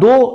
2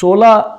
16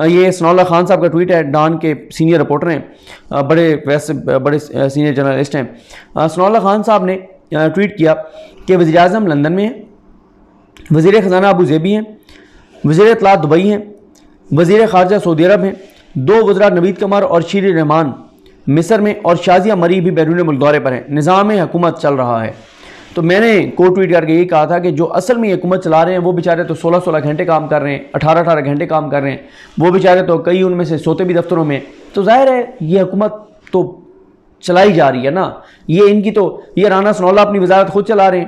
یہ ثناء اللہ خان صاحب کا ٹویٹ ہے، ڈان کے سینئر رپورٹر ہیں، بڑے سینئر جرنلسٹ ہیں۔ ثناء اللہ خان صاحب نے ٹویٹ کیا کہ وزیر اعظم لندن میں ہیں، وزیر خزانہ ابو ظبی ہیں، وزیر اطلاعات دبئی ہیں، وزیر خارجہ سعودی عرب ہیں، 2 وزراء نوید قمر اور شیر الرحمان مصر میں، اور شازیہ مری بھی بیرون ملک دورے پر ہیں، نظام حکومت چل رہا ہے۔ تو میں نے کو ٹویٹ کر کے یہ کہا تھا کہ جو اصل میں حکومت چلا رہے ہیں وہ بیچارے تو 16 گھنٹے کام کر رہے ہیں، 18 گھنٹے کام کر رہے ہیں، وہ بیچارے تو کئی ان میں سے سوتے بھی دفتروں میں، تو ظاہر ہے یہ حکومت تو چلائی جا رہی ہے نا۔ یہ ان کی تو یہ رانا ثناء اللہ اپنی وزارت خود چلا رہے ہیں،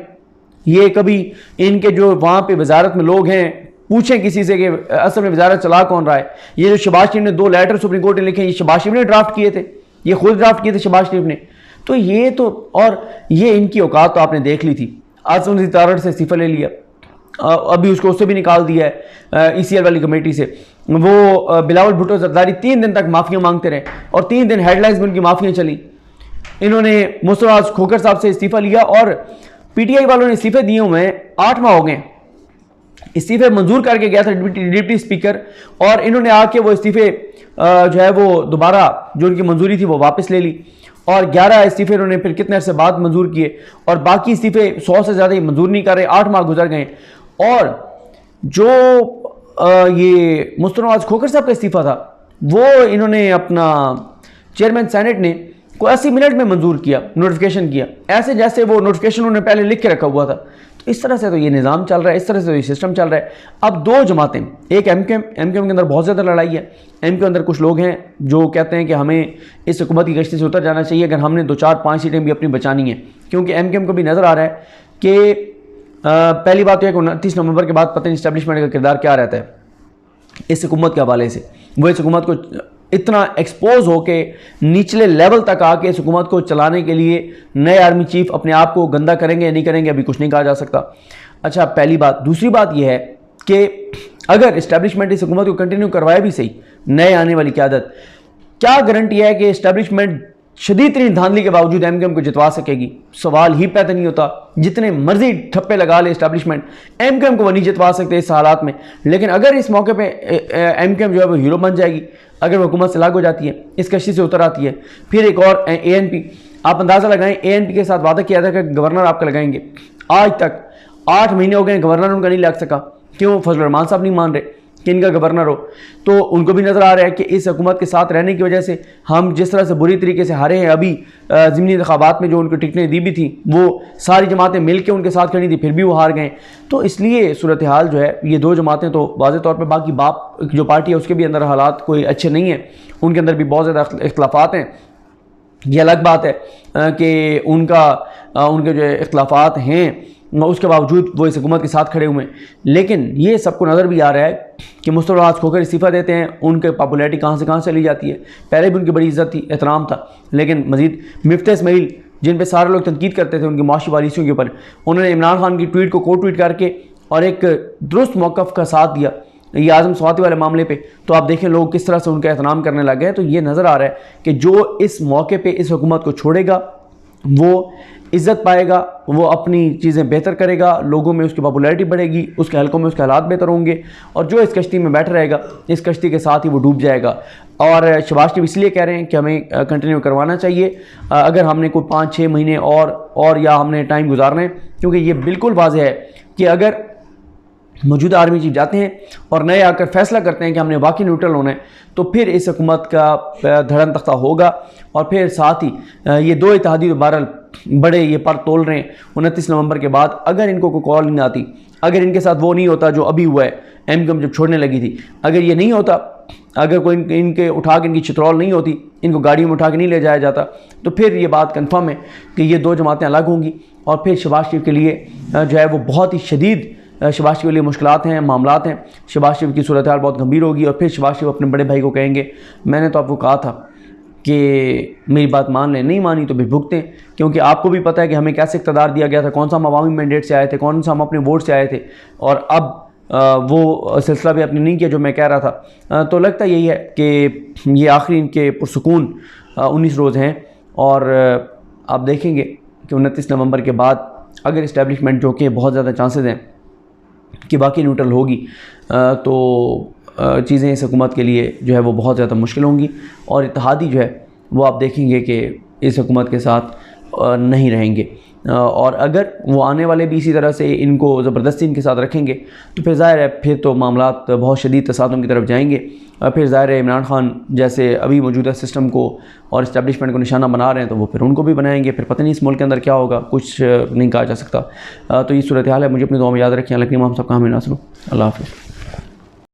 یہ کبھی ان کے جو وہاں پہ وزارت میں لوگ ہیں پوچھیں کسی سے کہ اصل میں وزارت چلا کون رہا ہے۔ یہ جو شہباز شریف نے 2 لیٹر سپریم کورٹ نے لکھے ہیں، یہ شہباز شریف نے ڈرافٹ کیے تھے، یہ خود ڈرافٹ کیے تھے شہباز شریف نے۔ تو یہ تو اور یہ ان کی اوقات تو آپ نے دیکھ لی تھی۔ آصف نذیر تارڑ سے استعفیٰ لے لیا، ابھی اس کو اس سے بھی نکال دیا ہے ECL والی کمیٹی سے۔ وہ بلاول بھٹو زرداری 3 دن تک معافیاں مانگتے رہے اور 3 دن ہیڈ لائنز میں ان کی معافیاں چلیں۔ انہوں نے مصطفیٰ نواز کھوکھر صاحب سے استعفیٰ لیا اور PTI والوں نے استعفے دیے ہوئے ہیں، 8 ماہ ہو گئے۔ استعفے منظور کر کے گیا تھا ڈپٹی اسپیکر، اور انہوں نے آ کے وہ استعفے جو ہے وہ دوبارہ جو ان کی منظوری تھی وہ واپس لے لی، اور 11 استعفے انہوں نے پھر کتنے عرصے بعد منظور کیے، اور باقی استعفے 100 سے زیادہ ہی منظور نہیں کر رہے۔ 8 ماہ گزر گئے، اور جو یہ مصطفیٰ نواز کھوکھر صاحب کا استعفیٰ تھا وہ انہوں نے اپنا چیئرمین سینٹ نے کوئی 80 منٹ میں منظور کیا، نوٹیفیکیشن کیا، ایسے جیسے وہ نوٹیفیکیشن انہوں نے پہلے لکھ کے رکھا ہوا تھا۔ تو اس طرح سے تو یہ نظام چل رہا ہے، اس طرح سے تو یہ سسٹم چل رہا ہے۔ اب 2 جماعتیں، ایک ایم کیو ایم کے اندر بہت زیادہ لڑائی ہے۔ ایم کے اندر کچھ لوگ ہیں جو کہتے ہیں کہ ہمیں اس حکومت کی کشتی سے اتر جانا چاہیے اگر ہم نے 2 4 5 سیٹیں بھی اپنی بچانی ہیں، کیونکہ ایم کیو ایم کو بھی نظر آ رہا ہے کہ پہلی بات تو ہے کہ 29 نومبر کے بعد پتہ نہیں اسٹیبلشمنٹ کا کردار کیا رہتا ہے اس حکومت کے حوالے سے۔ وہ اس حکومت کو اتنا ایکسپوز ہو کے نچلے لیول تک آ کے اس حکومت کو چلانے کے لیے نئے آرمی چیف اپنے آپ کو گندہ کریں گے یا نہیں کریں گے ابھی کچھ نہیں کہا جا سکتا۔ اچھا، پہلی بات۔ دوسری بات یہ ہے کہ اگر اسٹیبلشمنٹ اس حکومت کو کنٹینیو کروائے بھی صحیح، نئے آنے والی قیادت، کیا گارنٹی ہے کہ اسٹیبلشمنٹ شدید ترین دھاندلی کے باوجود ایم کیو ایم کو جتوا سکے گی؟ سوال ہی پیدا نہیں ہوتا۔ جتنے مرضی ٹھپے لگا لے اسٹیبلشمنٹ، ایم کیو ایم کو وہ نہیں جتوا سکتے اس حالات میں۔ لیکن اگر اس موقع پہ ایم کیو ایم جو ہے وہ ہیرو بن جائے گی، اگر وہ حکومت سے لاگ ہو جاتی ہے، اس کشتی سے اتر آتی ہے، پھر ایک اور ANP، آپ اندازہ لگائیں ANP کے ساتھ وعدہ کیا تھا کہ گورنر آپ کا لگائیں گے، آج تک 8 مہینے ہو گئے گورنر ان کا نہیں لگ سکا۔ کیوں؟ فضل الرحمان صاحب نہیں مان رہے کہ ان کا گورنر ہو۔ تو ان کو بھی نظر آ رہا ہے کہ اس حکومت کے ساتھ رہنے کی وجہ سے ہم جس طرح سے بری طریقے سے ہارے ہیں، ابھی ضمنی انتخابات میں جو ان کو ٹکٹیں دی بھی تھیں وہ ساری جماعتیں مل کے ان کے ساتھ کھڑی تھی، پھر بھی وہ ہار گئے۔ تو اس لیے صورتحال جو ہے یہ 2 جماعتیں تو واضح طور پہ، باقی باپ جو پارٹی ہے اس کے بھی اندر حالات کوئی اچھے نہیں ہیں، ان کے اندر بھی بہت زیادہ اختلافات ہیں۔ یہ الگ بات ہے کہ ان کے جو اختلافات ہیں اس کے باوجود وہ اس حکومت کے ساتھ کھڑے ہوئے ہیں، لیکن یہ سب کو نظر بھی آ رہا ہے کہ مصطفیٰ نواز کھوکھر استعفیٰ دیتے ہیں، ان کے پاپولیرٹی کہاں سے چلی جاتی ہے۔ پہلے بھی ان کی بڑی عزت تھی، احترام تھا، لیکن مزید مفتاح اسماعیل جن پہ سارے لوگ تنقید کرتے تھے ان کی معاشی پالیسیوں کے اوپر، انہوں نے عمران خان کی ٹویٹ کو کو ٹویٹ کر کے اور ایک درست موقف کا ساتھ دیا یہ اعظم سواتی والے معاملے پہ۔ تو آپ دیکھیں لوگ کس طرح سے ان کا احترام کرنے لگ گئے۔ تو یہ نظر آ رہا ہے کہ جو اس موقع پہ اس حکومت کو چھوڑے گا وہ عزت پائے گا، وہ اپنی چیزیں بہتر کرے گا، لوگوں میں اس کی پاپولیرٹی بڑھے گی، اس کے حلقوں میں اس کے حالات بہتر ہوں گے، اور جو اس کشتی میں بیٹھا رہے گا اس کشتی کے ساتھ ہی وہ ڈوب جائے گا۔ اور شہباز شریف اس لیے کہہ رہے ہیں کہ ہمیں کنٹینیو کروانا چاہیے اگر ہم نے کوئی 5-6 مہینے اور یا ہم نے ٹائم گزارنا ہے، کیونکہ یہ بالکل واضح ہے کہ اگر موجودہ آرمی چیف جاتے ہیں اور نئے آ کر فیصلہ کرتے ہیں کہ ہم نے واقعی نیوٹرل ہونا ہے، تو پھر اس حکومت کا دھڑن تختہ ہوگا، اور پھر ساتھ ہی یہ 2 اتحادی تو بہرحال بڑے یہ پر تول رہے ہیں 29 نومبر کے بعد۔ اگر ان کو کوئی کال نہیں آتی، اگر ان کے ساتھ وہ نہیں ہوتا جو ابھی ہوا ہے، ایم کیو ایم جب چھوڑنے لگی تھی، اگر یہ نہیں ہوتا، اگر کوئی ان کے اٹھا کے ان کی چترول نہیں ہوتی، ان کو گاڑیوں میں اٹھا کے نہیں لے جایا جاتا، تو پھر یہ بات کنفرم ہے کہ یہ 2 جماعتیں الگ ہوں گی، اور پھر شہباز شریف کے لیے جو ہے وہ بہت ہی شدید شہباز شریف کے لیے مشکلات ہیں، معاملات ہیں، شہباز شریف کی صورتحال بہت گمبھیر ہوگی، اور پھر شہباز شریف اپنے بڑے بھائی کو کہیں گے میں نے تو آپ کو کہا تھا کہ میری بات مان لیں، نہیں مانی تو بھی بھگتیں، کیونکہ آپ کو بھی پتہ ہے کہ ہمیں کیسے اقتدار دیا گیا تھا، کون سا ہم عوامی مینڈیٹ سے آئے تھے، کون سا ہم اپنے ووٹ سے آئے تھے، اور اب وہ سلسلہ بھی اپنے نہیں کیا جو میں کہہ رہا تھا۔ تو لگتا یہی ہے کہ یہ آخری ان کے پرسکون 19 روز ہیں، اور آپ دیکھیں گے کہ 29 نومبر کے بعد اگر اسٹیبلشمنٹ جو کہ بہت زیادہ چانسز ہیں کہ باقی نیوٹرل ہوگی، تو چیزیں اس حکومت کے لیے جو ہے وہ بہت زیادہ مشکل ہوں گی، اور اتحادی جو ہے وہ آپ دیکھیں گے کہ اس حکومت کے ساتھ نہیں رہیں گے، اور اگر وہ آنے والے بھی اسی طرح سے ان کو زبردستی ان کے ساتھ رکھیں گے تو پھر ظاہر ہے پھر تو معاملات بہت شدید تصادم کی طرف جائیں گے، پھر ظاہر ہے عمران خان جیسے ابھی موجودہ سسٹم کو اور اسٹیبلشمنٹ کو نشانہ بنا رہے ہیں تو وہ پھر ان کو بھی بنائیں گے، پھر پتہ نہیں اس ملک کے اندر کیا ہوگا، کچھ نہیں کہا جا سکتا۔ تو یہ صورتحال ہے، مجھے اپنی دعا میں یاد رکھیں، اللہ کریم ہم سب کا حامی ناصر ہو۔ اللہ حافظ۔